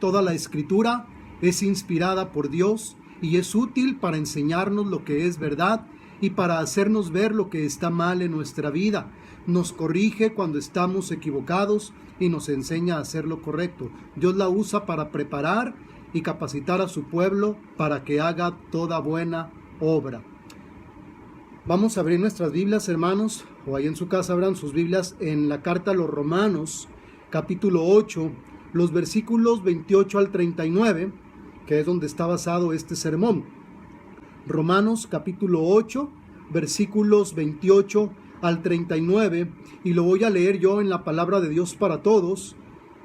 toda la Escritura es inspirada por Dios y es útil para enseñarnos lo que es verdad y para hacernos ver lo que está mal en nuestra vida. Nos corrige cuando estamos equivocados y nos enseña a hacer lo correcto. Dios la usa para preparar y capacitar a su pueblo para que haga toda buena obra. Vamos a abrir nuestras Biblias, hermanos, o ahí en su casa abran sus Biblias en la carta a los Romanos, capítulo 8, los versículos 28 al 39, que es donde está basado este sermón. Romanos, capítulo 8, versículos 28 al 39, y lo voy a leer yo en la palabra de Dios para todos,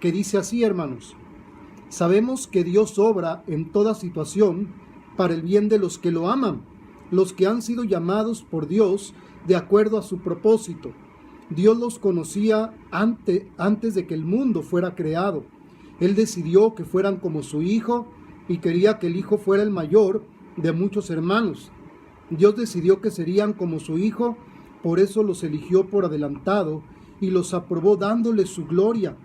que dice así, hermanos: Sabemos que Dios obra en toda situación para el bien de los que lo aman, los que han sido llamados por Dios de acuerdo a su propósito. Dios los conocía antes de que el mundo fuera creado. Él decidió que fueran como su Hijo y quería que el Hijo fuera el mayor de muchos hermanos. Dios decidió que serían como su Hijo, por eso los eligió por adelantado y los aprobó dándoles su gloria.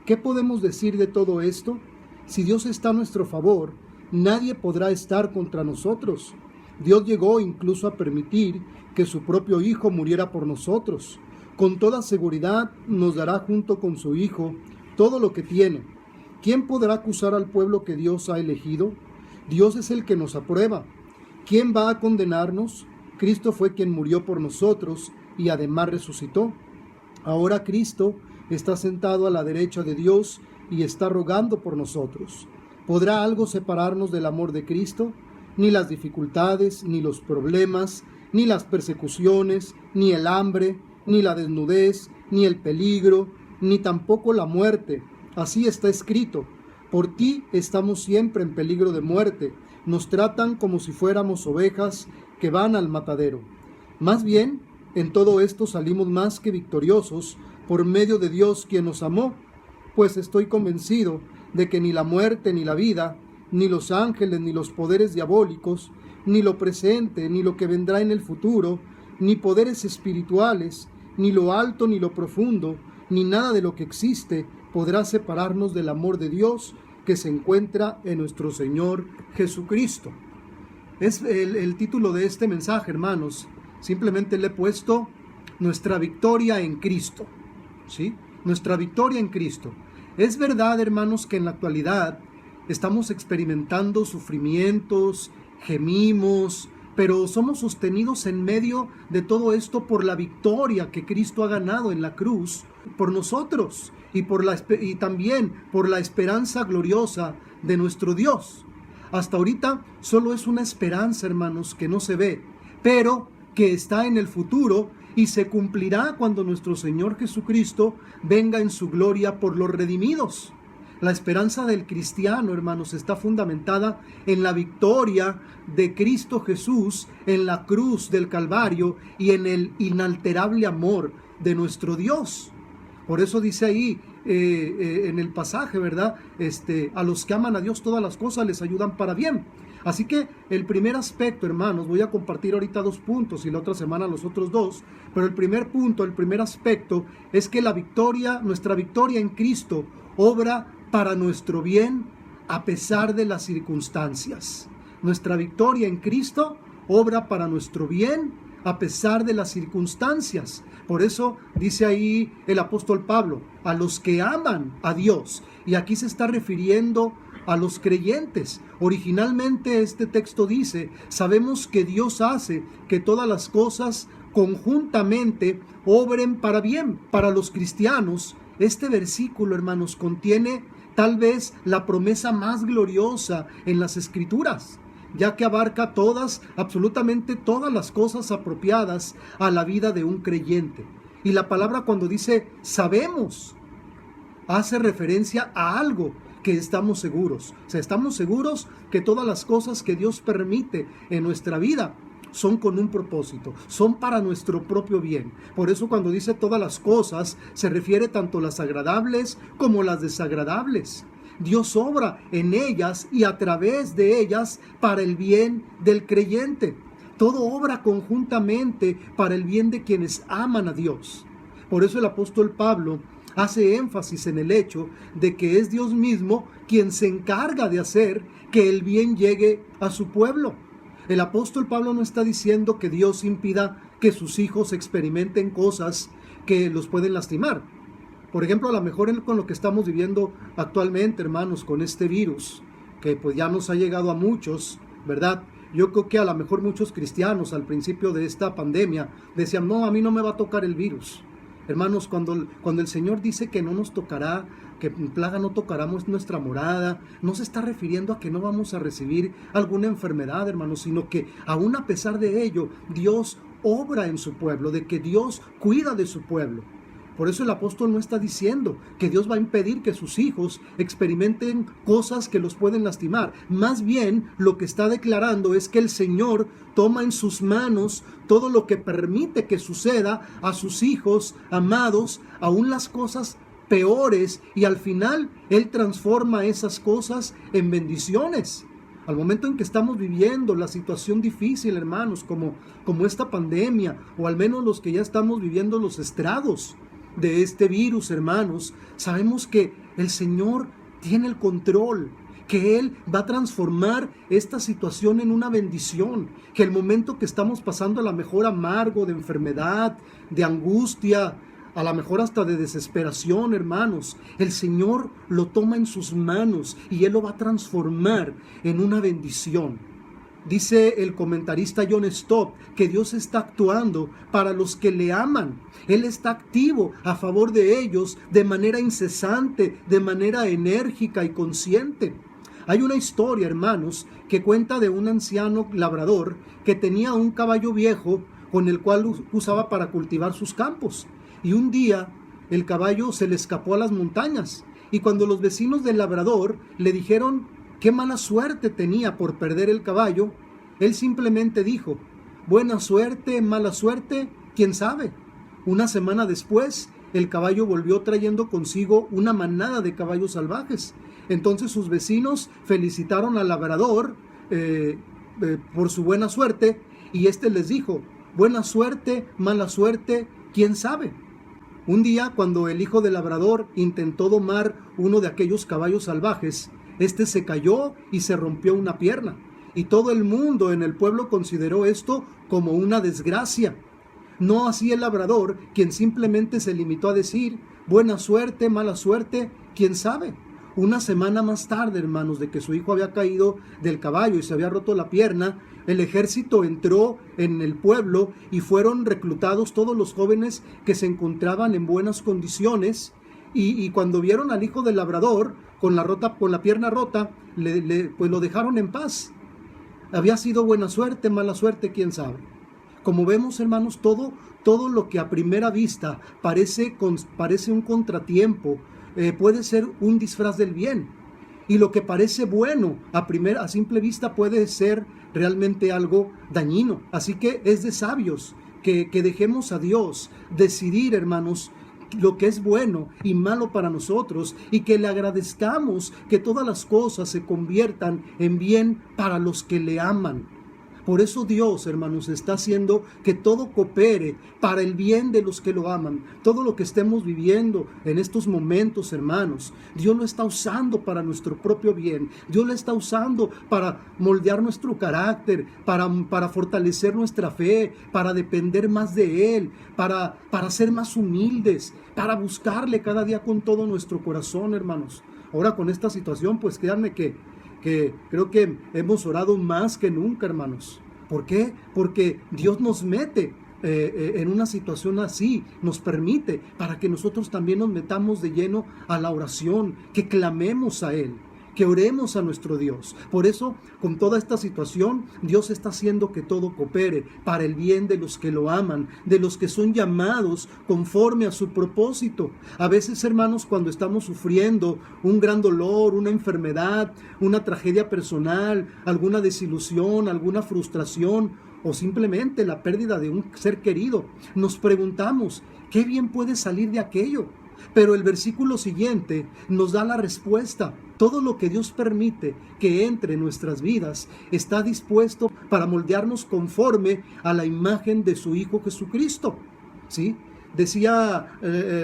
¿Qué podemos decir de todo esto? Si Dios está a nuestro favor, nadie podrá estar contra nosotros. Dios llegó incluso a permitir que su propio Hijo muriera por nosotros. Con toda seguridad nos dará junto con su Hijo todo lo que tiene. ¿Quién podrá acusar al pueblo que Dios ha elegido? Dios es el que nos aprueba. ¿Quién va a condenarnos? Cristo fue quien murió por nosotros y además resucitó. Ahora Cristo está sentado a la derecha de Dios y está rogando por nosotros. ¿Podrá algo separarnos del amor de Cristo? Ni las dificultades, ni los problemas, ni las persecuciones, ni el hambre, ni la desnudez, ni el peligro, ni tampoco la muerte. Así está escrito: por ti estamos siempre en peligro de muerte. Nos tratan como si fuéramos ovejas que van al matadero. Más bien, en todo esto salimos más que victoriosos por medio de Dios, quien nos amó, pues estoy convencido de que ni la muerte ni la vida, ni los ángeles ni los poderes diabólicos, ni lo presente ni lo que vendrá en el futuro, ni poderes espirituales, ni lo alto ni lo profundo, ni nada de lo que existe podrá separarnos del amor de Dios que se encuentra en nuestro Señor Jesucristo. Es el título de este mensaje, hermanos. Simplemente le he puesto nuestra victoria en Cristo. ¿Sí? Nuestra victoria en Cristo. Es verdad, hermanos, que en la actualidad estamos experimentando sufrimientos, gemimos, pero somos sostenidos en medio de todo esto por la victoria que Cristo ha ganado en la cruz por nosotros y también por la esperanza gloriosa de nuestro Dios. Hasta ahorita solo es una esperanza, hermanos, que no se ve, pero que está en el futuro y se cumplirá cuando nuestro Señor Jesucristo venga en su gloria por los redimidos. La esperanza del cristiano, hermanos, está fundamentada en la victoria de Cristo Jesús en la cruz del Calvario y en el inalterable amor de nuestro Dios. Por eso dice ahí en el pasaje, ¿verdad? A los que aman a Dios todas las cosas les ayudan para bien. Así que el primer aspecto, hermanos, voy a compartir ahorita 2 puntos y la otra semana los otros 2, pero el primer punto, el primer aspecto es que nuestra victoria en Cristo obra para nuestro bien a pesar de las circunstancias. Nuestra victoria en Cristo obra para nuestro bien a pesar de las circunstancias. Por eso dice ahí el apóstol Pablo, a los que aman a Dios. Y aquí se está refiriendo a los creyentes. Originalmente este texto dice: sabemos que Dios hace que todas las cosas conjuntamente obren para bien. Para los cristianos, este versículo, hermanos, contiene tal vez la promesa más gloriosa en las Escrituras, ya que abarca absolutamente todas las cosas apropiadas a la vida de un creyente. Y la palabra, cuando dice sabemos, hace referencia a algo que estamos seguros. O sea, estamos seguros que todas las cosas que Dios permite en nuestra vida son con un propósito, son para nuestro propio bien. Por eso cuando dice todas las cosas, se refiere tanto a las agradables como las desagradables. Dios obra en ellas y a través de ellas para el bien del creyente. Todo obra conjuntamente para el bien de quienes aman a Dios. Por eso el apóstol Pablo, hace énfasis en el hecho de que es Dios mismo quien se encarga de hacer que el bien llegue a su pueblo. El apóstol Pablo no está diciendo que Dios impida que sus hijos experimenten cosas que los pueden lastimar. Por ejemplo, a lo mejor con lo que estamos viviendo actualmente, hermanos, con este virus, que pues ya nos ha llegado a muchos, ¿verdad? Yo creo que a lo mejor muchos cristianos al principio de esta pandemia decían, no, a mí no me va a tocar el virus. Hermanos, cuando el Señor dice que no nos tocará, que plaga no tocará nuestra morada, no se está refiriendo a que no vamos a recibir alguna enfermedad, hermanos, sino que aún a pesar de ello, Dios obra en su pueblo, de que Dios cuida de su pueblo. Por eso el apóstol no está diciendo que Dios va a impedir que sus hijos experimenten cosas que los pueden lastimar. Más bien, lo que está declarando es que el Señor toma en sus manos todo lo que permite que suceda a sus hijos amados, aún las cosas peores, y al final Él transforma esas cosas en bendiciones. Al momento en que estamos viviendo la situación difícil, hermanos, como esta pandemia, o al menos los que ya estamos viviendo los estragos de este virus, hermanos, sabemos que el Señor tiene el control, que Él va a transformar esta situación en una bendición, que el momento que estamos pasando a lo mejor amargo, de enfermedad, de angustia, a lo mejor hasta de desesperación, hermanos, el Señor lo toma en sus manos y Él lo va a transformar en una bendición. Dice el comentarista John Stott que Dios está actuando para los que le aman. Él está activo a favor de ellos de manera incesante, de manera enérgica y consciente. Hay una historia, hermanos, que cuenta de un anciano labrador que tenía un caballo viejo con el cual usaba para cultivar sus campos. Y un día el caballo se le escapó a las montañas. Y cuando los vecinos del labrador le dijeron qué mala suerte tenía por perder el caballo, él simplemente dijo, buena suerte, mala suerte, quién sabe. Una semana después, el caballo volvió trayendo consigo una manada de caballos salvajes. Entonces sus vecinos felicitaron al labrador por su buena suerte, y éste les dijo, buena suerte, mala suerte, quién sabe. Un día, cuando el hijo del labrador intentó domar uno de aquellos caballos salvajes, este se cayó y se rompió una pierna, y todo el mundo en el pueblo consideró esto como una desgracia. No así el labrador, quien simplemente se limitó a decir, buena suerte, mala suerte, quién sabe. Una semana más tarde, hermanos, de que su hijo había caído del caballo y se había roto la pierna, el ejército entró en el pueblo y fueron reclutados todos los jóvenes que se encontraban en buenas condiciones, y cuando vieron al hijo del labrador con la pierna rota, pues lo dejaron en paz. Había sido buena suerte, mala suerte, quién sabe. Como vemos, hermanos, todo lo que a primera vista parece un contratiempo, puede ser un disfraz del bien. Y lo que parece bueno a simple vista puede ser realmente algo dañino. Así que es de sabios que dejemos a Dios decidir, hermanos, lo que es bueno y malo para nosotros, y que le agradezcamos que todas las cosas se conviertan en bien para los que le aman. Por eso Dios, hermanos, está haciendo que todo coopere para el bien de los que lo aman. Todo lo que estemos viviendo en estos momentos, hermanos, Dios lo está usando para nuestro propio bien. Dios lo está usando para moldear nuestro carácter, para fortalecer nuestra fe, para depender más de Él, para ser más humildes, para buscarle cada día con todo nuestro corazón, hermanos. Ahora con esta situación, pues créanme que creo que hemos orado más que nunca, hermanos. ¿Por qué? Porque Dios nos mete en una situación así, nos permite para que nosotros también nos metamos de lleno a la oración, que clamemos a Él, que oremos a nuestro Dios. Por eso, con toda esta situación, Dios está haciendo que todo coopere para el bien de los que lo aman, de los que son llamados conforme a su propósito. A veces, hermanos, cuando estamos sufriendo un gran dolor, una enfermedad, una tragedia personal, alguna desilusión, alguna frustración, o simplemente la pérdida de un ser querido, nos preguntamos, ¿qué bien puede salir de aquello? Pero el versículo siguiente nos da la respuesta. Todo lo que Dios permite que entre en nuestras vidas está dispuesto para moldearnos conforme a la imagen de su Hijo Jesucristo. ¿Sí? Decía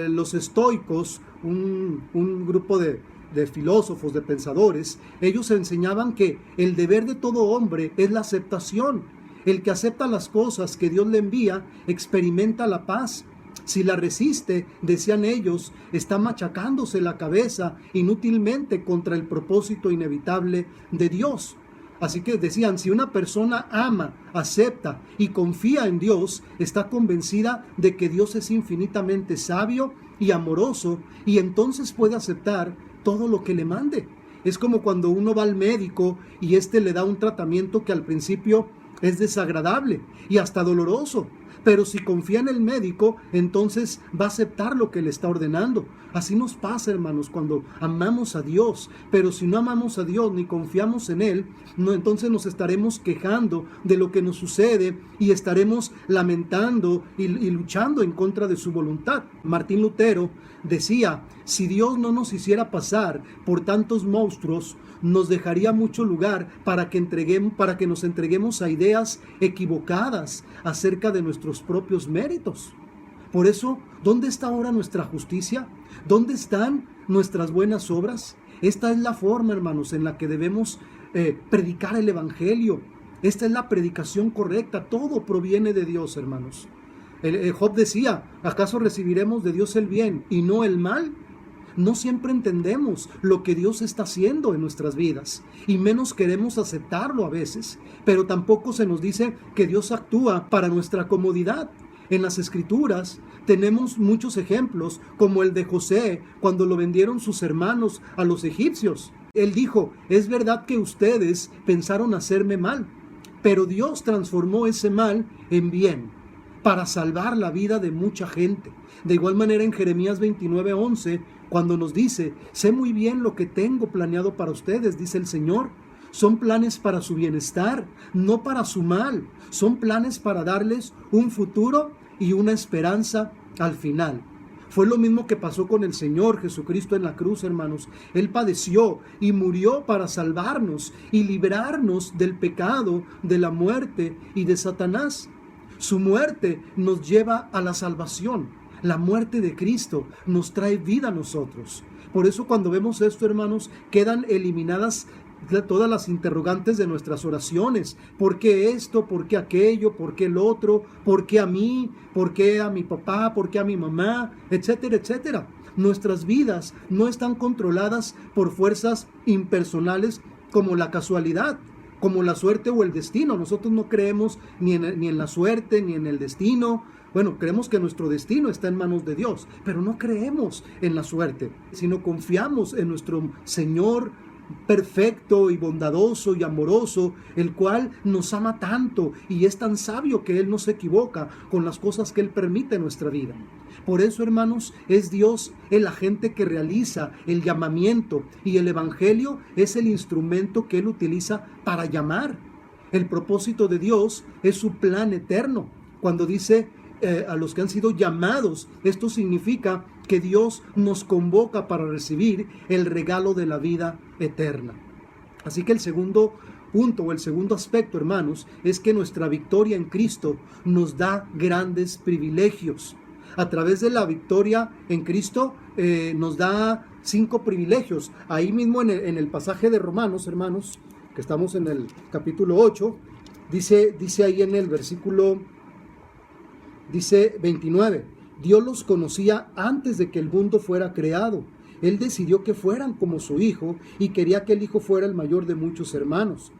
los estoicos, un grupo de filósofos, de pensadores, ellos enseñaban que el deber de todo hombre es la aceptación. El que acepta las cosas que Dios le envía experimenta la paz. Si la resiste, decían ellos, está machacándose la cabeza inútilmente contra el propósito inevitable de Dios. Así que decían, si una persona ama, acepta y confía en Dios, está convencida de que Dios es infinitamente sabio y amoroso, y entonces puede aceptar todo lo que le mande. Es como cuando uno va al médico y éste le da un tratamiento que al principio es desagradable y hasta doloroso, pero si confía en el médico, entonces va a aceptar lo que le está ordenando. Así nos pasa, hermanos, cuando amamos a Dios, pero si no amamos a Dios ni confiamos en Él, entonces nos estaremos quejando de lo que nos sucede y estaremos lamentando y luchando en contra de su voluntad. Martín Lutero decía, si Dios no nos hiciera pasar por tantos monstruos, nos dejaría mucho lugar para que nos entreguemos a ideas equivocadas acerca de nuestros propios méritos. Por eso, ¿dónde está ahora nuestra justicia? ¿Dónde están nuestras buenas obras? Esta es la forma, hermanos, en la que debemos predicar el Evangelio. Esta es la predicación correcta. Todo proviene de Dios, hermanos. Job decía, ¿acaso recibiremos de Dios el bien y no el mal? No siempre entendemos lo que Dios está haciendo en nuestras vidas y menos queremos aceptarlo a veces, pero tampoco se nos dice que Dios actúa para nuestra comodidad. En las Escrituras tenemos muchos ejemplos, como el de José cuando lo vendieron sus hermanos a los egipcios. Él dijo, es verdad que ustedes pensaron hacerme mal, pero Dios transformó ese mal en bien para salvar la vida de mucha gente. De igual manera en Jeremías 29:11, cuando nos dice, sé muy bien lo que tengo planeado para ustedes, dice el Señor. Son planes para su bienestar, no para su mal. Son planes para darles un futuro y una esperanza al final. Fue lo mismo que pasó con el Señor Jesucristo en la cruz, hermanos. Él padeció y murió para salvarnos y librarnos del pecado, de la muerte y de Satanás. Su muerte nos lleva a la salvación. La muerte de Cristo nos trae vida a nosotros. Por eso cuando vemos esto, hermanos, quedan eliminadas todas las interrogantes de nuestras oraciones. ¿Por qué esto? ¿Por qué aquello? ¿Por qué el otro? ¿Por qué a mí? ¿Por qué a mi papá? ¿Por qué a mi mamá? Etcétera, etcétera. Nuestras vidas no están controladas por fuerzas impersonales como la casualidad, como la suerte o el destino. Nosotros no creemos ni en la suerte ni en el destino. Bueno, creemos que nuestro destino está en manos de Dios, pero no creemos en la suerte, sino confiamos en nuestro Señor perfecto y bondadoso y amoroso, el cual nos ama tanto y es tan sabio que Él no se equivoca con las cosas que Él permite en nuestra vida. Por eso, hermanos, es Dios el agente que realiza el llamamiento y el Evangelio es el instrumento que Él utiliza para llamar. El propósito de Dios es su plan eterno. Cuando dice a los que han sido llamados, esto significa que Dios nos convoca para recibir el regalo de la vida eterna. Así que el segundo punto o el segundo aspecto, hermanos, es que nuestra victoria en Cristo nos da grandes privilegios. A través de la victoria en Cristo nos da 5 privilegios. Ahí mismo en el pasaje de Romanos, hermanos, que estamos en el capítulo 8, dice ahí en el versículo 29, Dios los conocía antes de que el mundo fuera creado. Él decidió que fueran como su Hijo y quería que el Hijo fuera el mayor de muchos hermanos.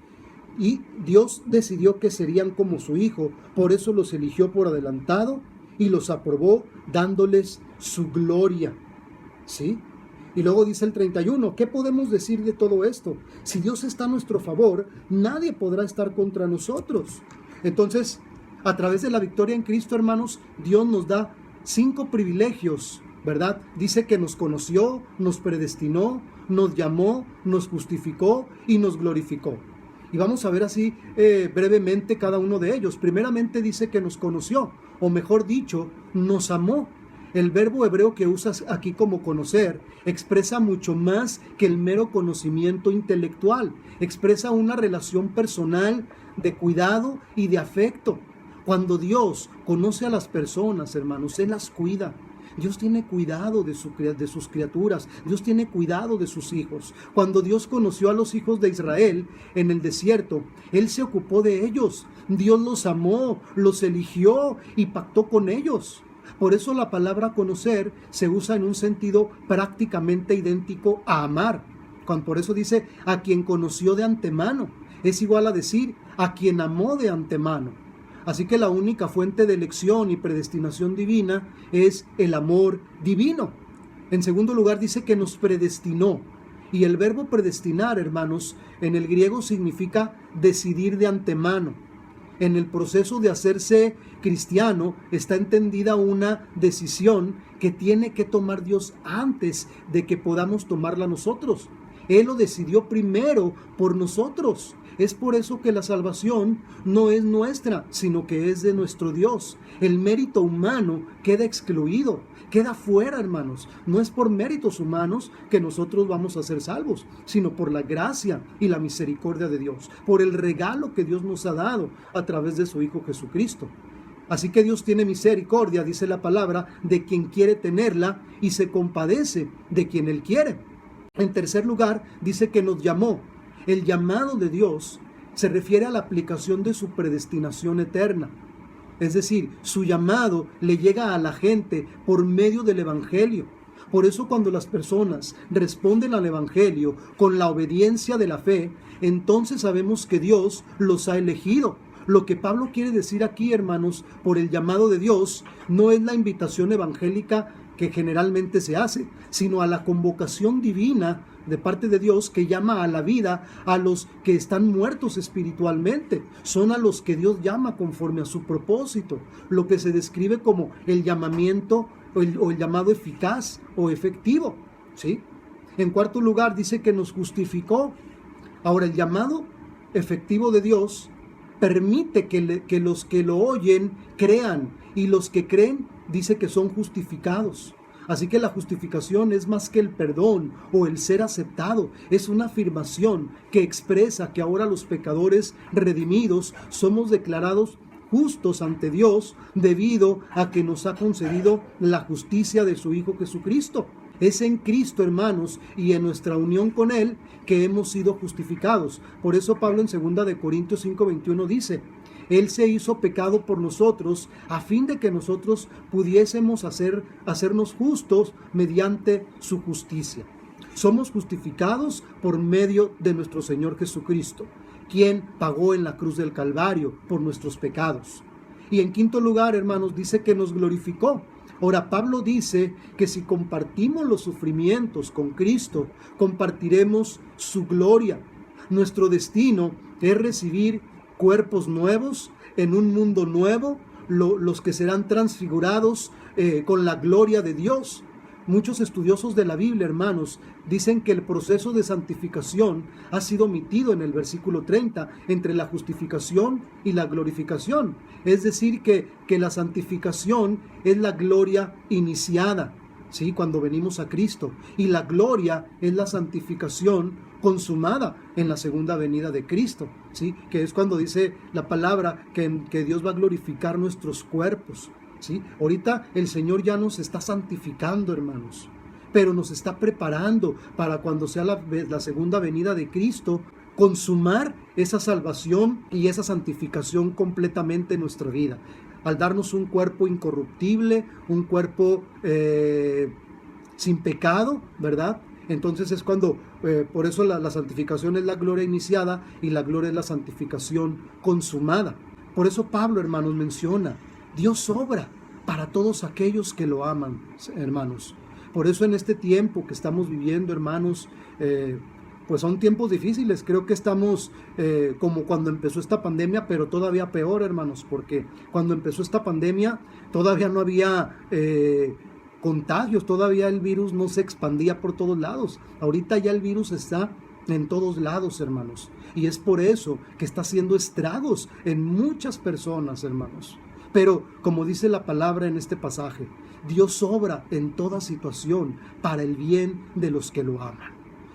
Y Dios decidió que serían como su Hijo, por eso los eligió por adelantado y los aprobó dándoles su gloria. ¿Sí? Y luego dice el 31, ¿qué podemos decir de todo esto? Si Dios está a nuestro favor, nadie podrá estar contra nosotros. Entonces, a través de la victoria en Cristo, hermanos, Dios nos da 5 privilegios, ¿verdad? Dice que nos conoció, nos predestinó, nos llamó, nos justificó y nos glorificó. Y vamos a ver así brevemente cada uno de ellos. Primeramente dice que nos conoció, o mejor dicho, nos amó. El verbo hebreo que usas aquí como conocer expresa mucho más que el mero conocimiento intelectual. Expresa una relación personal de cuidado y de afecto. Cuando Dios conoce a las personas, hermanos, Él las cuida. Dios tiene cuidado de sus criaturas. Dios tiene cuidado de sus hijos. Cuando Dios conoció a los hijos de Israel en el desierto, Él se ocupó de ellos. Dios los amó, los eligió y pactó con ellos. Por eso la palabra conocer se usa en un sentido prácticamente idéntico a amar. Por eso dice a quien conoció de antemano. Es igual a decir a quien amó de antemano. Así que la única fuente de elección y predestinación divina es el amor divino. En segundo lugar dice que nos predestinó. Y el verbo predestinar, hermanos, en el griego significa decidir de antemano. En el proceso de hacerse cristiano está entendida una decisión que tiene que tomar Dios antes de que podamos tomarla nosotros. Él lo decidió primero por nosotros. Es por eso que la salvación no es nuestra, sino que es de nuestro Dios. El mérito humano queda excluido, queda fuera, hermanos. No es por méritos humanos que nosotros vamos a ser salvos, sino por la gracia y la misericordia de Dios, por el regalo que Dios nos ha dado a través de su Hijo Jesucristo. Así que Dios tiene misericordia, dice la palabra, de quien quiere tenerla y se compadece de quien Él quiere. En tercer lugar, dice que nos llamó. El llamado de Dios se refiere a la aplicación de su predestinación eterna. Es decir, su llamado le llega a la gente por medio del Evangelio. Por eso cuando las personas responden al Evangelio con la obediencia de la fe, entonces sabemos que Dios los ha elegido. Lo que Pablo quiere decir aquí, hermanos, por el llamado de Dios, no es la invitación evangélica que generalmente se hace, sino a la convocación divina de parte de Dios que llama a la vida a los que están muertos espiritualmente. Son a los que Dios llama conforme a su propósito, lo que se describe como el llamamiento o el llamado eficaz o efectivo, ¿sí? En cuarto lugar, dice que nos justificó. Ahora, el llamado efectivo de Dios permite que los que lo oyen crean, y los que creen dice que son justificados. Así que la justificación es más que el perdón o el ser aceptado. Es una afirmación que expresa que ahora los pecadores redimidos somos declarados justos ante Dios debido a que nos ha concedido la justicia de su Hijo Jesucristo. Es en Cristo, hermanos, y en nuestra unión con Él que hemos sido justificados. Por eso Pablo en 2 Corintios 5:21 dice: Él se hizo pecado por nosotros a fin de que nosotros pudiésemos hacernos justos mediante su justicia. Somos justificados por medio de nuestro Señor Jesucristo, quien pagó en la cruz del Calvario por nuestros pecados. Y en quinto lugar, hermanos, dice que nos glorificó. Ahora, Pablo dice que si compartimos los sufrimientos con Cristo, compartiremos su gloria. Nuestro destino es recibir cuerpos nuevos en un mundo nuevo, los que serán transfigurados con la gloria de Dios. Muchos estudiosos de la Biblia, hermanos, dicen que el proceso de santificación ha sido omitido en el versículo 30 entre la justificación y la glorificación. Es decir, que la santificación es la gloria iniciada, ¿sí?, cuando venimos a Cristo, y la gloria es la santificación consumada en la segunda venida de Cristo, ¿sí?, que es cuando dice la palabra que Dios va a glorificar nuestros cuerpos. ¿Sí? Ahorita el Señor ya nos está santificando, hermanos, pero nos está preparando para cuando sea la segunda venida de Cristo, consumar esa salvación y esa santificación completamente en nuestra vida, al darnos un cuerpo incorruptible, un cuerpo sin pecado, ¿verdad? Entonces es cuando, por eso la santificación es la gloria iniciada y la gloria es la santificación consumada. Por eso Pablo, hermanos, menciona: Dios obra para todos aquellos que lo aman, hermanos. Por eso en este tiempo que estamos viviendo, hermanos, pues son tiempos difíciles. Creo que estamos como cuando empezó esta pandemia, pero todavía peor, hermanos, porque cuando empezó esta pandemia todavía no había contagios, todavía el virus no se expandía por todos lados. Ahorita ya el virus está en todos lados, hermanos, y es por eso que está haciendo estragos en muchas personas, hermanos. Pero, como dice la palabra en este pasaje, Dios obra en toda situación para el bien de los que lo aman.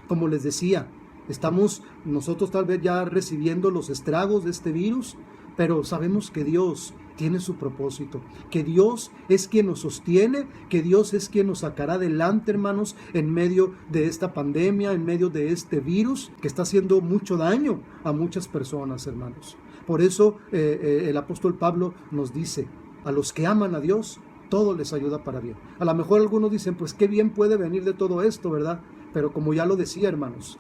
Como les decía, estamos nosotros tal vez ya recibiendo los estragos de este virus, pero sabemos que Dios tiene su propósito, que Dios es quien nos sostiene, que Dios es quien nos sacará adelante, hermanos, en medio de esta pandemia, en medio de este virus que está haciendo mucho daño a muchas personas, hermanos. Por eso el apóstol Pablo nos dice, a los que aman a Dios, todo les ayuda para bien. A lo mejor algunos dicen, pues qué bien puede venir de todo esto, ¿verdad? Pero como ya lo decía, hermanos,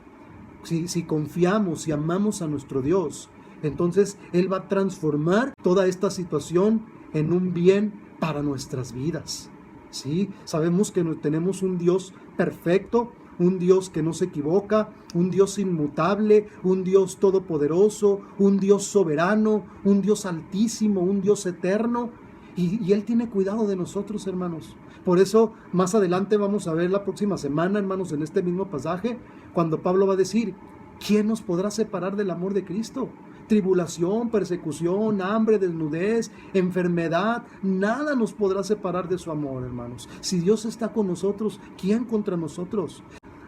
si confiamos y amamos a nuestro Dios, entonces Él va a transformar toda esta situación en un bien para nuestras vidas. ¿Sí? Sabemos que tenemos un Dios perfecto, un Dios que no se equivoca, un Dios inmutable, un Dios todopoderoso, un Dios soberano, un Dios altísimo, un Dios eterno. Y Él tiene cuidado de nosotros, hermanos. Por eso, más adelante vamos a ver la próxima semana, hermanos, en este mismo pasaje, cuando Pablo va a decir, ¿quién nos podrá separar del amor de Cristo? Tribulación, persecución, hambre, desnudez, enfermedad, nada nos podrá separar de su amor, hermanos. Si Dios está con nosotros, ¿quién contra nosotros?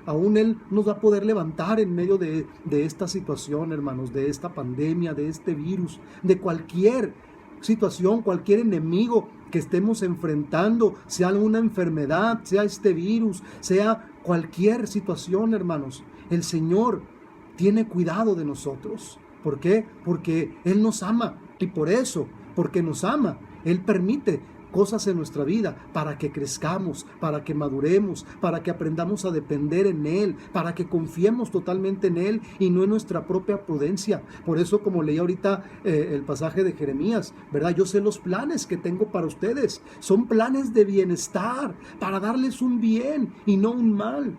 Aún Él nos va a poder levantar en medio de esta situación, hermanos, de esta pandemia, de este virus, de cualquier situación, cualquier enemigo que estemos enfrentando, sea una enfermedad, sea este virus, sea cualquier situación, hermanos. El Señor tiene cuidado de nosotros. ¿Por qué? Porque Él nos ama, y por eso, porque nos ama, Él permite cosas en nuestra vida para que crezcamos, para que maduremos, para que aprendamos a depender en Él, para que confiemos totalmente en Él y no en nuestra propia prudencia. Por eso, como leí ahorita el pasaje de Jeremías, ¿verdad? Yo sé los planes que tengo para ustedes, son planes de bienestar, para darles un bien y no un mal.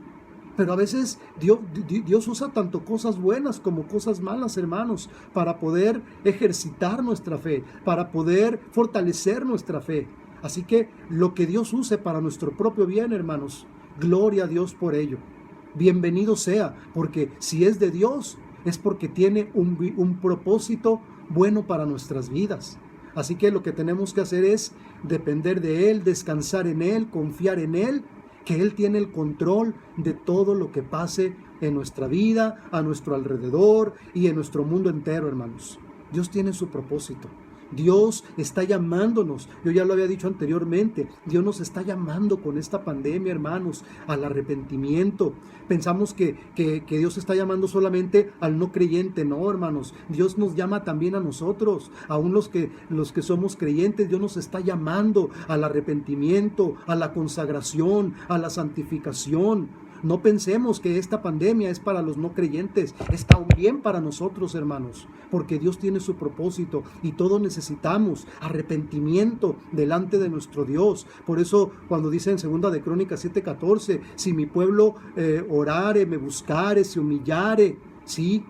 Pero a veces Dios usa tanto cosas buenas como cosas malas, hermanos, para poder ejercitar nuestra fe, para poder fortalecer nuestra fe. Así que lo que Dios use para nuestro propio bien, hermanos, gloria a Dios por ello. Bienvenido sea, porque si es de Dios, es porque tiene un propósito bueno para nuestras vidas. Así que lo que tenemos que hacer es depender de Él, descansar en Él, confiar en Él, que Él tiene el control de todo lo que pase en nuestra vida, a nuestro alrededor y en nuestro mundo entero, hermanos. Dios tiene su propósito. Dios está llamándonos, yo ya lo había dicho anteriormente, Dios nos está llamando con esta pandemia, hermanos, al arrepentimiento. Pensamos que Dios está llamando solamente al no creyente, no, hermanos. Dios nos llama también a nosotros, aún los que somos creyentes. Dios nos está llamando al arrepentimiento, a la consagración, a la santificación. No pensemos que esta pandemia es para los no creyentes, es también para nosotros, hermanos, porque Dios tiene su propósito y todos necesitamos arrepentimiento delante de nuestro Dios. Por eso cuando dice en 2 de Crónicas 7:14, si mi pueblo orare, me buscare, se humillare, sí,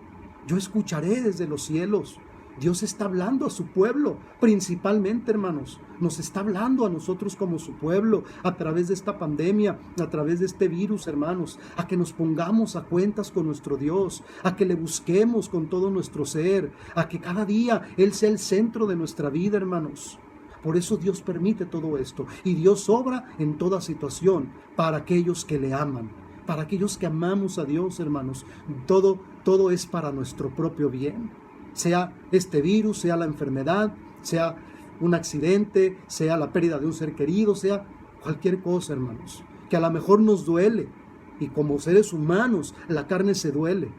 yo escucharé desde los cielos. Dios está hablando a su pueblo, principalmente, hermanos, nos está hablando a nosotros como su pueblo a través de esta pandemia, a través de este virus, hermanos, a que nos pongamos a cuentas con nuestro Dios, a que le busquemos con todo nuestro ser, a que cada día Él sea el centro de nuestra vida, hermanos. Por eso Dios permite todo esto y Dios obra en toda situación para aquellos que le aman, para aquellos que amamos a Dios, hermanos. Todo es para nuestro propio bien. Sea este virus, sea la enfermedad, sea un accidente, sea la pérdida de un ser querido, sea cualquier cosa, hermanos, que a lo mejor nos duele, y como seres humanos la carne se duele,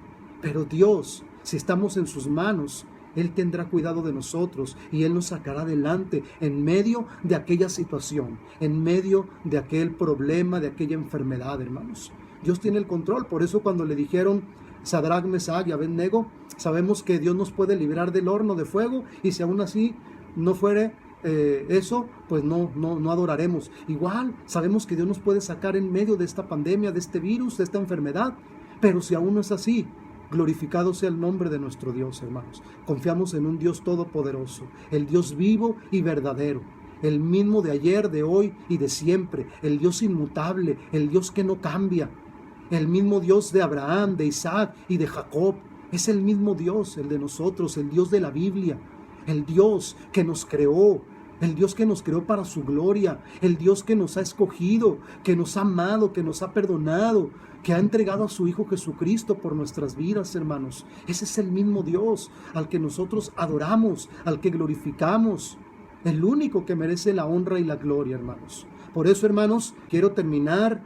pero Dios, si estamos en sus manos, Él tendrá cuidado de nosotros y Él nos sacará adelante en medio de aquella situación, en medio de aquel problema, de aquella enfermedad, hermanos. Dios tiene el control. Por eso cuando le dijeron Sadrach, Mesach y Abednego, sabemos que Dios nos puede librar del horno de fuego, y si aún así no fuere eso, pues no adoraremos. Igual sabemos que Dios nos puede sacar en medio de esta pandemia, de este virus, de esta enfermedad, pero si aún no es así, glorificado sea el nombre de nuestro Dios, hermanos. Confiamos en un Dios todopoderoso, el Dios vivo y verdadero, el mismo de ayer, de hoy y de siempre, el Dios inmutable, el Dios que no cambia, el mismo Dios de Abraham, de Isaac y de Jacob. Es el mismo Dios, el de nosotros, el Dios de la Biblia, el Dios que nos creó, el Dios que nos creó para su gloria, el Dios que nos ha escogido, que nos ha amado, que nos ha perdonado, que ha entregado a su Hijo Jesucristo por nuestras vidas, hermanos. Ese es el mismo Dios al que nosotros adoramos, al que glorificamos. el único que merece la honra y la gloria, hermanos. Por eso, hermanos, quiero terminar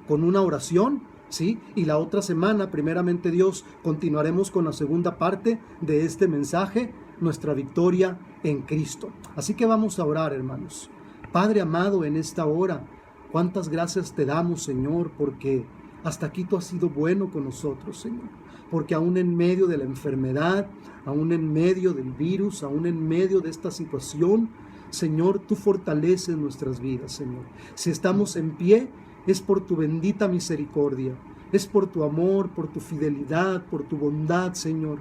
con una oración, ¿sí? Y la otra semana, primeramente Dios, continuaremos con la segunda parte de este mensaje, nuestra victoria en Cristo. Así que vamos a orar, hermanos. Padre amado, en esta hora, cuántas gracias te damos, Señor, porque hasta aquí tú has sido bueno con nosotros, Señor. Porque aún en medio de la enfermedad, aún en medio del virus, aún en medio de esta situación, Señor, tú fortaleces nuestras vidas, Señor. Si estamos en pie, es por tu bendita misericordia, es por tu amor, por tu fidelidad, por tu bondad, Señor.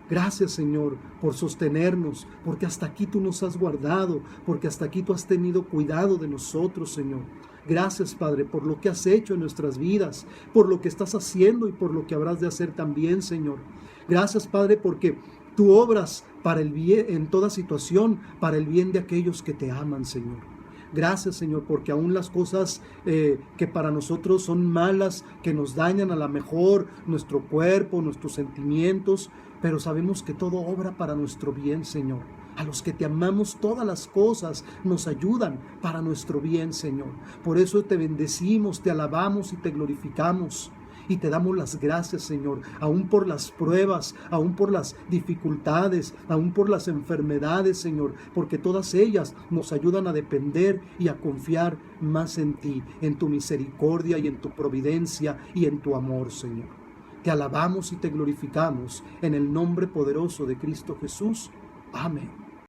Gracias, Señor, por sostenernos, porque hasta aquí tú nos has guardado, porque hasta aquí tú has tenido cuidado de nosotros, Señor. Gracias, Padre, por lo que has hecho en nuestras vidas, por lo que estás haciendo y por lo que habrás de hacer también, Señor. Gracias, Padre, porque tú obras para el bien, en toda situación, para el bien de aquellos que te aman, Señor. Gracias, Señor, porque aún las cosas que para nosotros son malas, que nos dañan a lo mejor nuestro cuerpo, nuestros sentimientos, pero sabemos que todo obra para nuestro bien, Señor. A los que te amamos, todas las cosas nos ayudan para nuestro bien, Señor. Por eso te bendecimos, te alabamos y te glorificamos. Y te damos las gracias, Señor, aún por las pruebas, aún por las dificultades, aún por las enfermedades, Señor, porque todas ellas nos ayudan a depender y a confiar más en ti, en tu misericordia y en tu providencia y en tu amor, Señor. Te alabamos y te glorificamos en el nombre poderoso de Cristo Jesús. Amén.